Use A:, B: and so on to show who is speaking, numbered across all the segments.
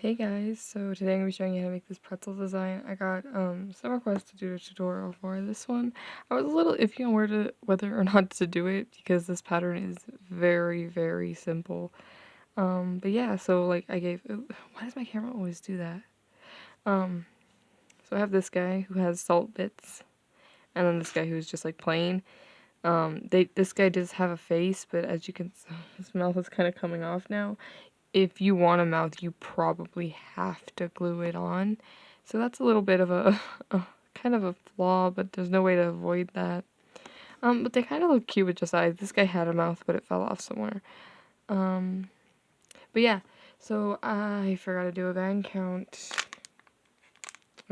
A: Hey guys, so today I'm going to be showing you how to make this pretzel design. I got some requests to do a tutorial for this one. I was a little iffy on whether or not to do it because this pattern is very simple. But yeah, so like why does my camera always do that? So I have this guy who has salt bits, and then this guy who's just like plain. This guy does have a face, but as you can see, his mouth is kind of coming off now. If you want a mouth, you probably have to glue it on. So that's a little bit of a kind of a flaw, but there's no way to avoid that. But they kind of look cute with just eyes. This guy had a mouth, but it fell off somewhere. But yeah, so I forgot to do a band count.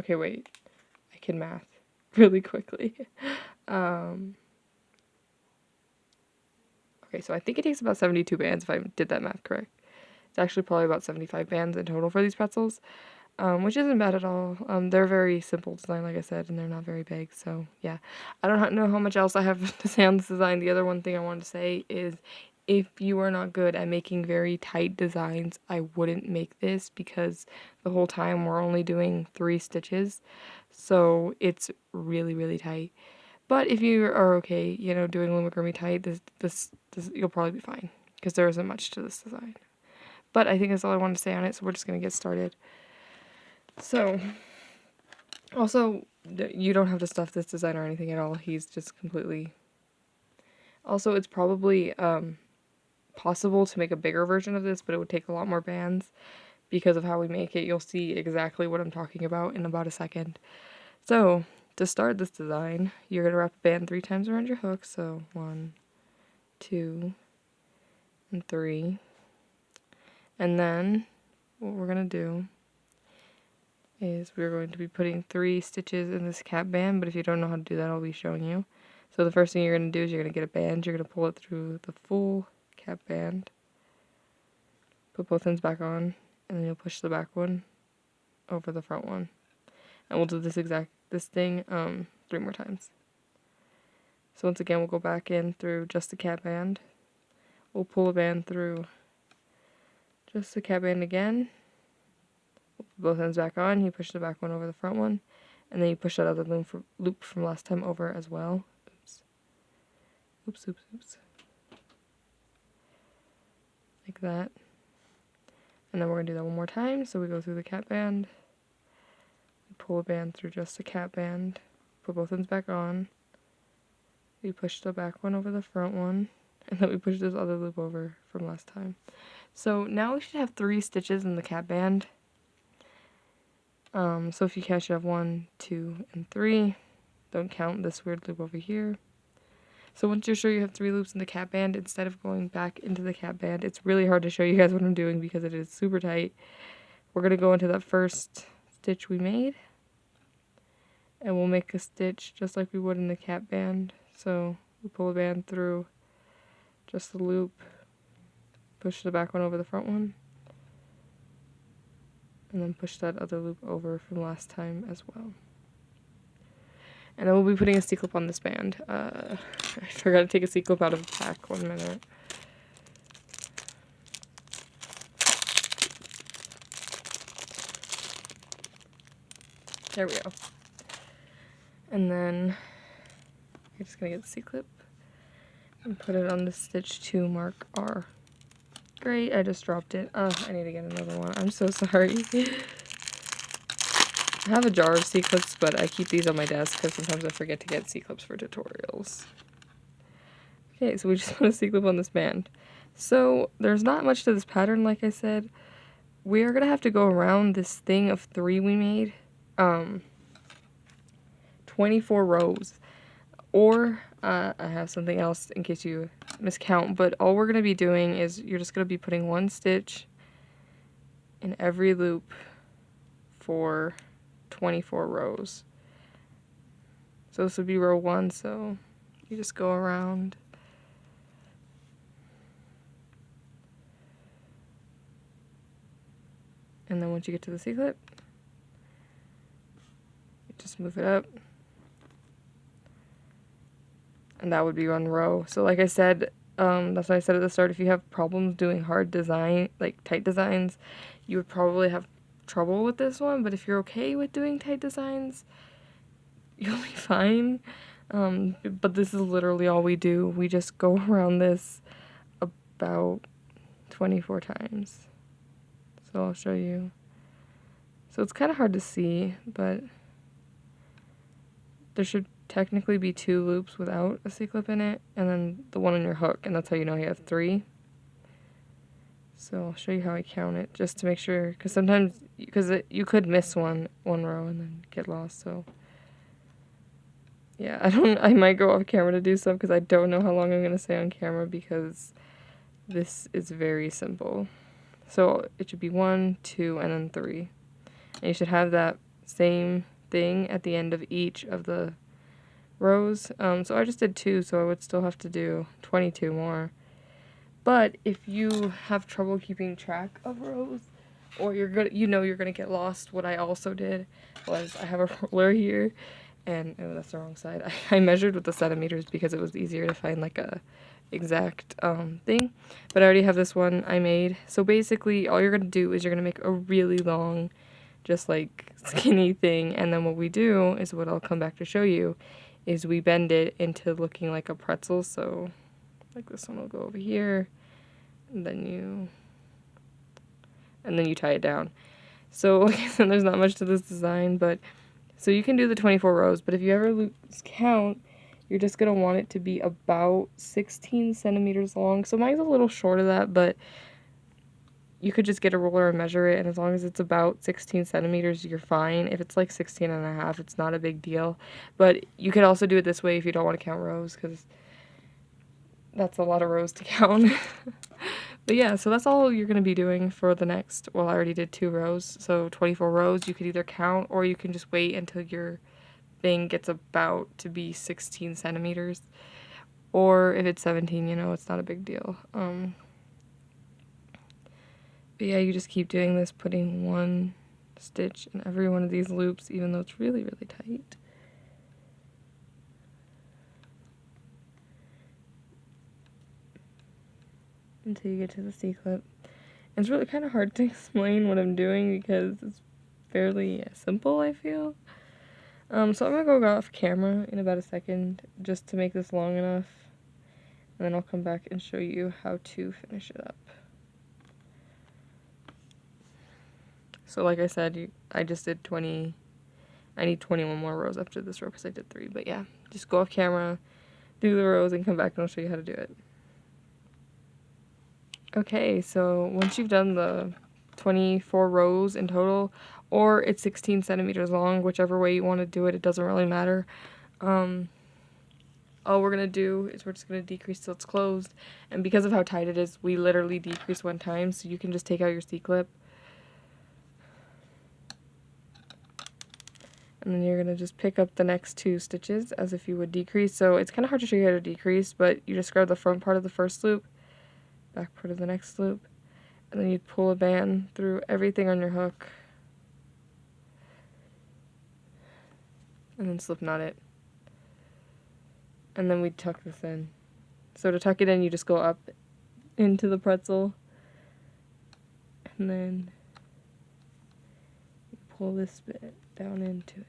A: Okay, wait. I can math really quickly. Okay, so I think it takes about 72 bands if I did that math correct. It's actually probably about 75 bands in total for these pretzels, which isn't bad at all. They're very simple design, like I said, and they're not very big, so yeah. I don't know how much else I have to say on this design. The other one thing I wanted to say is if you are not good at making very tight designs, I wouldn't make this because the whole time we're only doing 3 stitches, so it's really tight. But if you are okay, doing Loomigurumi tight, this you'll probably be fine because there isn't much to this design. But I think that's all I wanted to say on it, so we're just going to get started. So, also, you don't have to stuff this design or anything at all. He's just completely... Also, it's probably possible to make a bigger version of this, but it would take a lot more bands because of how we make it. You'll see exactly what I'm talking about in about a second. So, to start this design, you're going to wrap a band 3 times around your hook. So, 1, 2, and 3. And then, what we're going to do is we're going to be putting 3 stitches in this cap band, but if you don't know how to do that, I'll be showing you. So the first thing you're going to do is you're going to get a band, you're going to pull it through the full cap band, put both ends back on, and then you'll push the back one over the front one. And we'll do this thing 3 more times. So once again, we'll go back in through just the cap band. We'll pull a band through just the cap band again. Both ends back on, you push the back one over the front one, and then you push that other loop from last time over as well. Oops. Like that. And then we're going to do that one more time, so we go through the cap band, we pull a band through just the cap band, put both ends back on, we push the back one over the front one, and then we push this other loop over from last time. So now we should have 3 stitches in the cap band. So if you count, you have 1, 2, and 3. Don't count this weird loop over here. So once you're sure you have 3 loops in the cap band, instead of going back into the cap band, it's really hard to show you guys what I'm doing because it is super tight. We're going to go into that first stitch we made, and we'll make a stitch just like we would in the cap band. So we pull a band through just the loop, push the back one over the front one, and then push that other loop over from last time as well. And then we'll be putting a C-clip on this band. I forgot to take a C-clip out of the pack. 1 minute. There we go. And then you're just going to get the C-clip and put it on the stitch to mark R. Great, I just dropped it. I need to get another one. I'm so sorry. I have a jar of C-clips, but I keep these on my desk because sometimes I forget to get C-clips for tutorials. Okay, so we just put a C-clip on this band. So there's not much to this pattern, like I said. We are going to have to go around this thing of 3 we made. 24 rows. Or I have something else in case you miscount, but all we're going to be doing is you're just going to be putting 1 stitch in every loop for 24 rows. So this would be row 1, so you just go around. And then once you get to the C-clip, you just move it up. And that would be 1 row. So like I said, that's what I said at the start, if you have problems doing hard design, like tight designs, you would probably have trouble with this one, but if you're okay with doing tight designs, you'll be fine. But this is literally all we do. We just go around this about 24 times. So I'll show you. So it's kind of hard to see, but there should technically be 2 loops without a C-clip in it, and then the one on your hook, and that's how you know you have 3. So I'll show you how I count it, just to make sure, because sometimes, you could miss one row and then get lost, so. Yeah, I might go off camera to do stuff, because I don't know how long I'm going to stay on camera, because this is very simple. So it should be 1, 2, and then 3. And you should have that same thing at the end of each of the rows. So I just did 2, so I would still have to do 22 more. But if you have trouble keeping track of rows, or you're gonna get lost, what I also did was I have a ruler here, and oh, that's the wrong side. I measured with the centimeters because it was easier to find like a exact thing. But I already have this one I made. So basically, all you're gonna do is you're gonna make a really long, just like skinny thing, and then what we do is, what I'll come back to show you, is we bend it into looking like a pretzel. So like this one will go over here, and then you tie it down. So like I said, there's not much to this design, but so you can do the 24 rows, but if you ever lose count, you're just gonna want it to be about 16 centimeters long. So mine's a little short of that, but you could just get a ruler and measure it, and as long as it's about 16 centimeters, you're fine. If it's like 16 and a half, it's not a big deal. But you could also do it this way if you don't want to count rows, because that's a lot of rows to count. But yeah, so that's all you're going to be doing for the next, well, I already did 2 rows, so 24 rows. You could either count, or you can just wait until your thing gets about to be 16 centimeters. Or if it's 17, it's not a big deal. But yeah, you just keep doing this, putting 1 stitch in every one of these loops, even though it's really, really tight. Until you get to the C-clip. It's really kind of hard to explain what I'm doing because it's fairly simple, I feel. So I'm going to go off camera in about a second just to make this long enough, and then I'll come back and show you how to finish it up. So like I said, I just did 20, I need 21 more rows after this row because I did 3, but yeah, just go off camera, do the rows, and come back and I'll show you how to do it. Okay, so once you've done the 24 rows in total, or it's 16 centimeters long, whichever way you want to do it, it doesn't really matter. All we're going to do is we're just going to decrease till it's closed, and because of how tight it is, we literally decrease 1 time, so you can just take out your C-clip. And then you're going to just pick up the next 2 stitches as if you would decrease. So it's kind of hard to show you how to decrease, but you just grab the front part of the first loop, back part of the next loop, and then you'd pull a band through everything on your hook, and then slip knot it. And then we'd tuck this in. So to tuck it in, you just go up into the pretzel, and then you pull this bit down into it.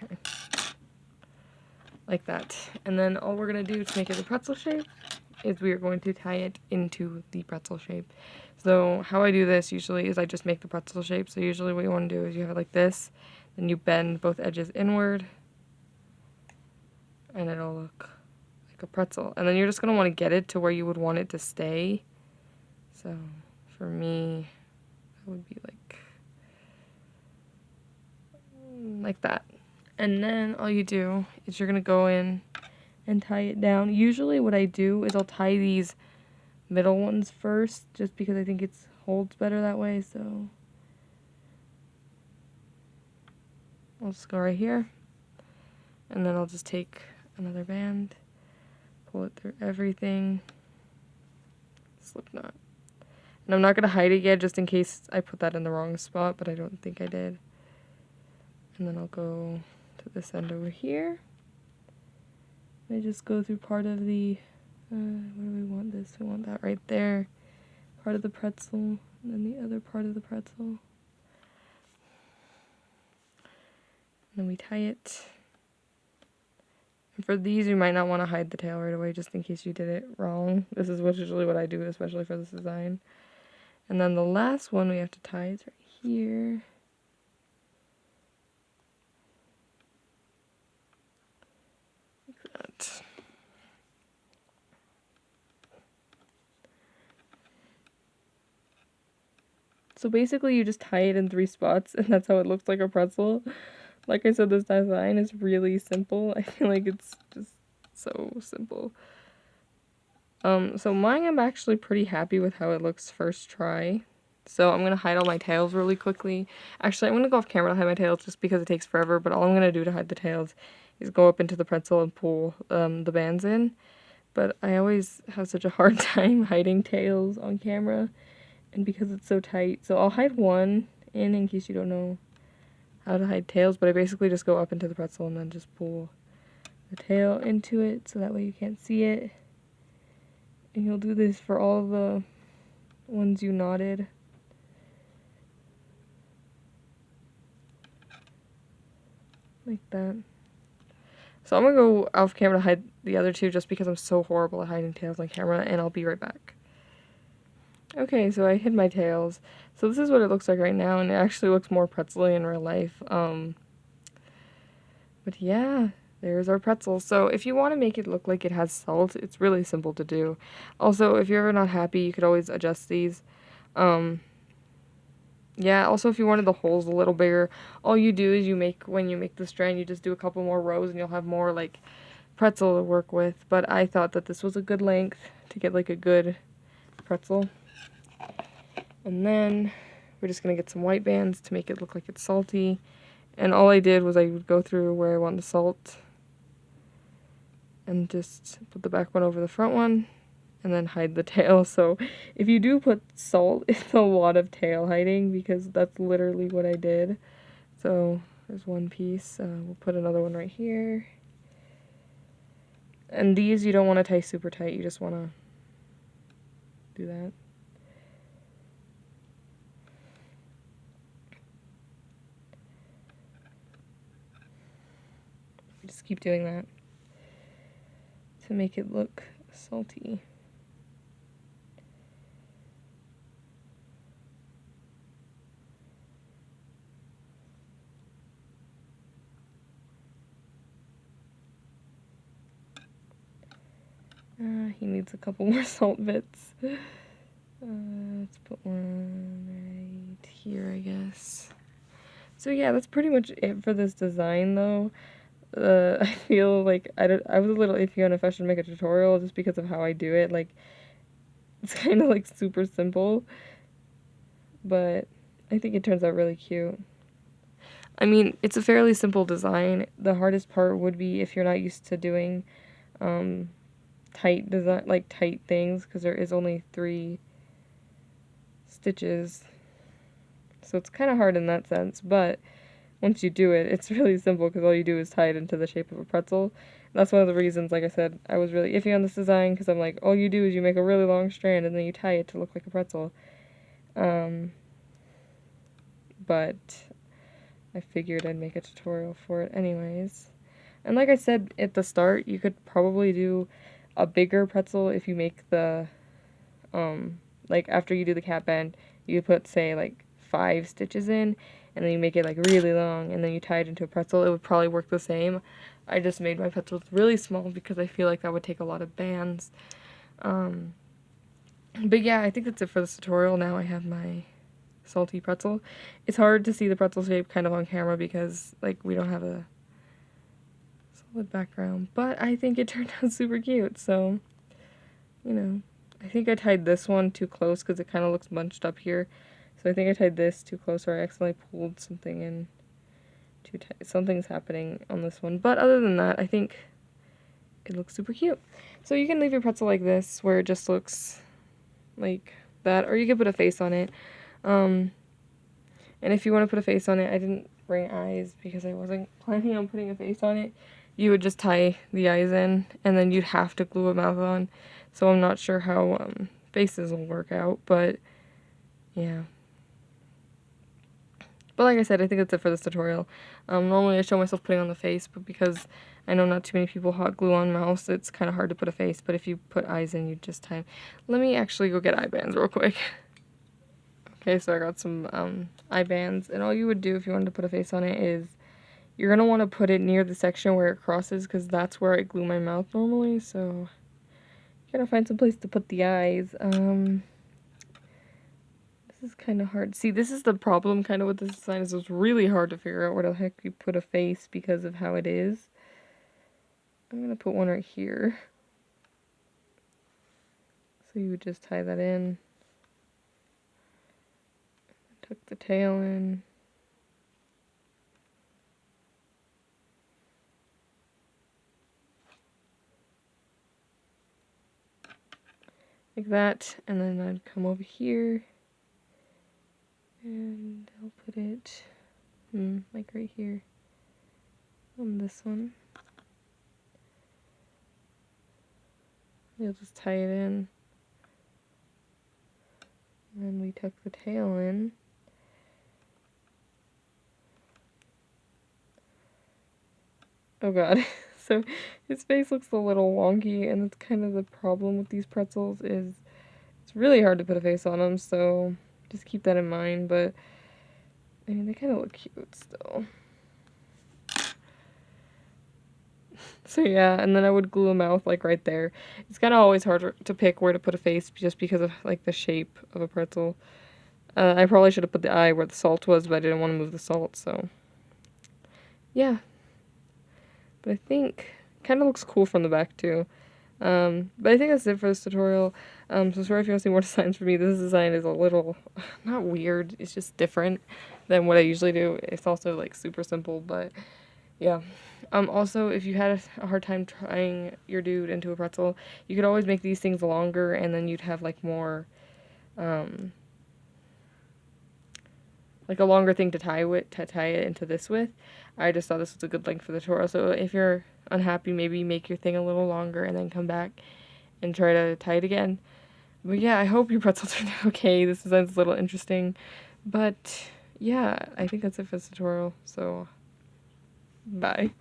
A: Okay. Like that. And then all we're going to do to make it a pretzel shape is we are going to tie it into the pretzel shape. So how I do this usually is I just make the pretzel shape. So usually what you want to do is you have it like this, then you bend both edges inward, and it'll look like a pretzel. And then you're just going to want to get it to where you would want it to stay. So for me, that would be like that. And then all you do is you're going to go in and tie it down. Usually what I do is I'll tie these middle ones first, just because I think it holds better that way. So I'll just go right here, and then I'll just take another band, pull it through everything, slip knot. And I'm not going to hide it yet just in case I put that in the wrong spot, but I don't think I did. And then I'll go to this end over here, I just go through part of the, where do we want this? We want that right there. Part of the pretzel, and then the other part of the pretzel. And then we tie it. And for these, you might not want to hide the tail right away, just in case you did it wrong. This is usually what I do, especially for this design. And then the last one we have to tie is right here. Like that. So basically you just tie it in 3 spots, and that's how it looks like a pretzel. Like I said, this design is really simple. I feel like it's just so simple. So mine, I'm actually pretty happy with how it looks first try. So I'm going to hide all my tails really quickly. Actually, I'm going to go off camera to hide my tails just because it takes forever, but all I'm going to do to hide the tails is go up into the pretzel and pull the bands in. But I always have such a hard time hiding tails on camera, and because it's so tight. So I'll hide one in case you don't know how to hide tails, but I basically just go up into the pretzel and then just pull the tail into it so that way you can't see it. And you'll do this for all the ones you knotted. Like that. So I'm gonna go off camera to hide the other 2 just because I'm so horrible at hiding tails on camera, and I'll be right back. Okay, so I hid my tails. So this is what it looks like right now, and it actually looks more pretzel-y in real life. But yeah, there's our pretzel. So if you want to make it look like it has salt, it's really simple to do. Also, if you're ever not happy, you could always adjust these. Yeah, also if you wanted the holes a little bigger, all you do is when you make the strand, you just do a couple more rows and you'll have more like pretzel to work with. But I thought that this was a good length to get like a good pretzel. And then we're just going to get some white bands to make it look like it's salty. And all I did was I would go through where I want the salt and just put the back one over the front one and then hide the tail. So if you do put salt, it's a lot of tail hiding because that's literally what I did. So there's one piece. We'll put another one right here. And these you don't want to tie super tight. You just want to do that. Just keep doing that to make it look salty. He needs a couple more salt bits. Let's put one right here, I guess. So yeah, that's pretty much it for this design, though. I feel like I was a little iffy on if I should make a tutorial just because of how I do it. Like, it's kind of like super simple, but I think it turns out really cute. I mean, it's a fairly simple design. The hardest part would be if you're not used to doing tight things, because there is only 3 stitches. So it's kind of hard in that sense, but once you do it, it's really simple because all you do is tie it into the shape of a pretzel. And that's one of the reasons, like I said, I was really iffy on this design because I'm like, all you do is you make a really long strand and then you tie it to look like a pretzel. But I figured I'd make a tutorial for it anyways. And like I said at the start, you could probably do a bigger pretzel if you make the, like after you do the cap band, you put, say, like 5 stitches in, and then you make it like really long, and then you tie it into a pretzel. It would probably work the same. I just made my pretzels really small because I feel like that would take a lot of bands. But yeah, I think that's it for this tutorial. Now I have my salty pretzel. It's hard to see the pretzel shape kind of on camera because like we don't have a solid background, but I think it turned out super cute. So, you know, I think I tied this one too close because it kind of looks bunched up here. So I think I tied this too close, or I accidentally pulled something in too tight. Something's happening on this one. But other than that, I think it looks super cute. So you can leave your pretzel like this, where it just looks like that, or you could put a face on it. And if you want to put a face on it, I didn't bring eyes because I wasn't planning on putting a face on it. you would just tie the eyes in, and then you'd have to glue a mouth on. So I'm not sure how faces will work out, but yeah. But like I said, I think that's it for this tutorial. Normally I show myself putting on the face, but because I know not too many people hot glue on mouths, it's kind of hard to put a face, but if you put eyes in, you just tie. Let me actually go get eye bands real quick. Okay, so I got some eye bands, and all you would do if you wanted to put a face on it is you're going to want to put it near the section where it crosses, because that's where I glue my mouth normally, so you gotta find some place to put the eyes. This is kind of hard. See, this is the problem kind of with this design, is it's really hard to figure out where the heck you put a face because of how it is. I'm going to put one right here. So you would just tie that in. Tuck the tail in. Like that. And then I'd come over here. And I'll put it, like right here. On this one. You'll just tie it in. And then we tuck the tail in. Oh god. So his face looks a little wonky, and that's kind of the problem with these pretzels, is it's really hard to put a face on them, so just keep that in mind. But I mean, they kind of look cute still. So yeah, and then I would glue a mouth like right there. It's kind of always hard to pick where to put a face just because of like the shape of a pretzel. I probably should have put the eye where the salt was, but I didn't want to move the salt, so yeah. But I think kind of looks cool from the back too. But I think that's it for this tutorial. So sorry if you want to see more designs from me. This design is a little, not weird, it's just different than what I usually do. It's also like super simple, but yeah. Also, if you had a hard time trying your dude into a pretzel, you could always make these things longer, and then you'd have like more, like a longer thing to tie it into this with. I just thought this was a good length for the tutorial. So if you're unhappy, maybe make your thing a little longer and then come back and try to tie it again. But yeah, I hope your pretzel turned out okay. This design's a little interesting. But yeah, I think that's it for this tutorial. So bye.